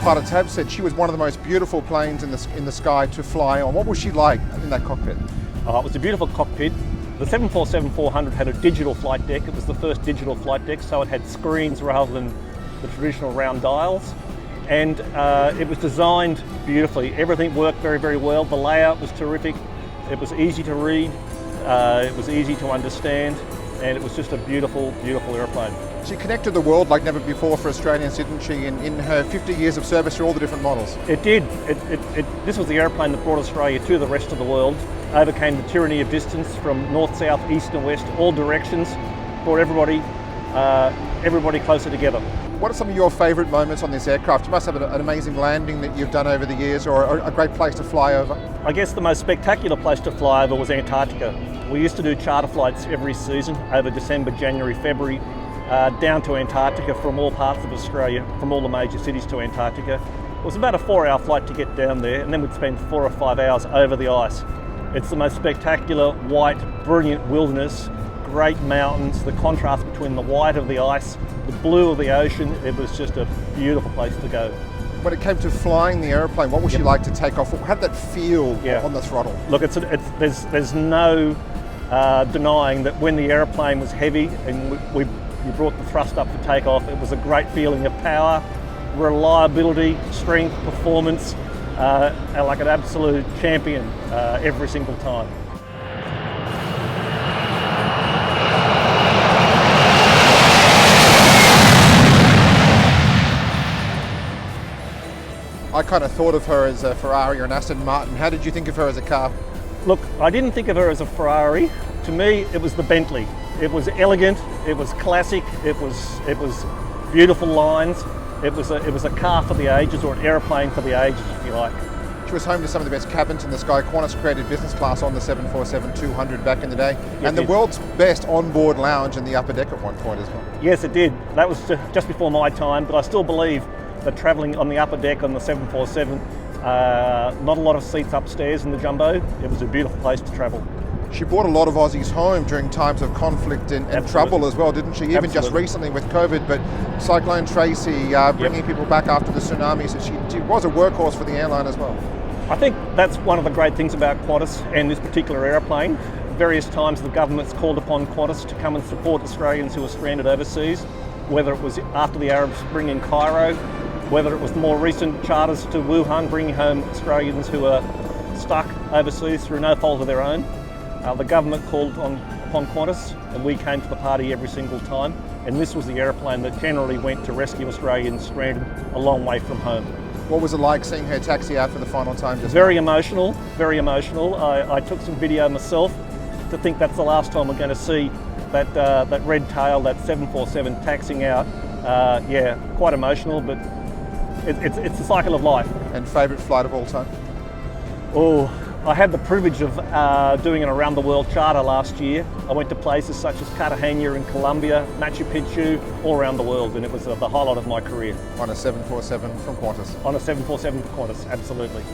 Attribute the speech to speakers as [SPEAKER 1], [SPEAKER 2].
[SPEAKER 1] pilots have said she was one of the most beautiful planes in the sky to fly on. What was she like in that cockpit?
[SPEAKER 2] It was a beautiful cockpit. The 747-400 had a digital flight deck. It was the first digital flight deck, so it had screens rather than the traditional round dials. And it was designed beautifully. Everything worked very, very well. The layout was terrific. It was easy to read. It was easy to understand. And it was just a beautiful, beautiful airplane.
[SPEAKER 1] She connected the world like never before for Australians, didn't she, in her 50 years of service through all the different models?
[SPEAKER 2] It did. This was the airplane that brought Australia to the rest of the world, overcame the tyranny of distance from north, south, east and west, all directions, brought everybody closer together.
[SPEAKER 1] What are some of your favourite moments on this aircraft? You must have an amazing landing that you've done over the years, or a great place to fly over.
[SPEAKER 2] I guess the most spectacular place to fly over was Antarctica. We used to do charter flights every season over December, January, February, down to Antarctica from all parts of Australia, from all the major cities to Antarctica. It was about a 4-hour flight to get down there, and then we'd spend 4 or 5 hours over the ice. It's the most spectacular, white, brilliant wilderness, great mountains, the contrast between the white of the ice, the blue of the ocean. It was just a beautiful place to go.
[SPEAKER 1] When it came to flying the airplane, what was she like to take off? How did that feel on the throttle?
[SPEAKER 2] Look, there's no denying that when the airplane was heavy and we brought the thrust up for takeoff, it was a great feeling of power, reliability, strength, performance, like an absolute champion every single time.
[SPEAKER 1] I kind of thought of her as a Ferrari or an Aston Martin. How did you think of her as a car?
[SPEAKER 2] Look, I didn't think of her as a Ferrari. To me, it was the Bentley. It was elegant, it was classic, it was beautiful lines. It was a car for the ages, or an airplane for the ages, if you like.
[SPEAKER 1] She was home to some of the best cabins in the sky. Qantas created business class on the 747-200 back in the day, and the world's best onboard lounge in the upper deck at one point as well.
[SPEAKER 2] Yes, it did. That was just before my time, but I still believe that travelling on the upper deck on the 747, not a lot of seats upstairs in the jumbo. It was a beautiful place to travel.
[SPEAKER 1] She brought a lot of Aussies home during times of conflict and trouble as well, didn't she? Even just recently with COVID, but Cyclone Tracy bringing people back after the tsunami. So she was a workhorse for the airline as well.
[SPEAKER 2] I think that's one of the great things about Qantas and this particular airplane. Various times the government's called upon Qantas to come and support Australians who are stranded overseas, whether it was after the Arab Spring in Cairo, whether it was the more recent charters to Wuhan, bringing home Australians who are stuck overseas through no fault of their own. The government called upon Qantas, and we came to the party every single time, and this was the airplane that generally went to rescue Australians stranded a long way from home.
[SPEAKER 1] What was it like seeing her taxi out for the final time?
[SPEAKER 2] Very emotional, very emotional. I took some video myself to think that's the last time we're going to see that red tail, that 747 taxiing out. Yeah, quite emotional, but it's a cycle of life.
[SPEAKER 1] And favourite flight of all time?
[SPEAKER 2] Oh, I had the privilege of doing an around the world charter last year. I went to places such as Cartagena in Colombia, Machu Picchu, all around the world, and it was the highlight of my career.
[SPEAKER 1] On a 747 from Qantas?
[SPEAKER 2] On a 747 from Qantas, absolutely.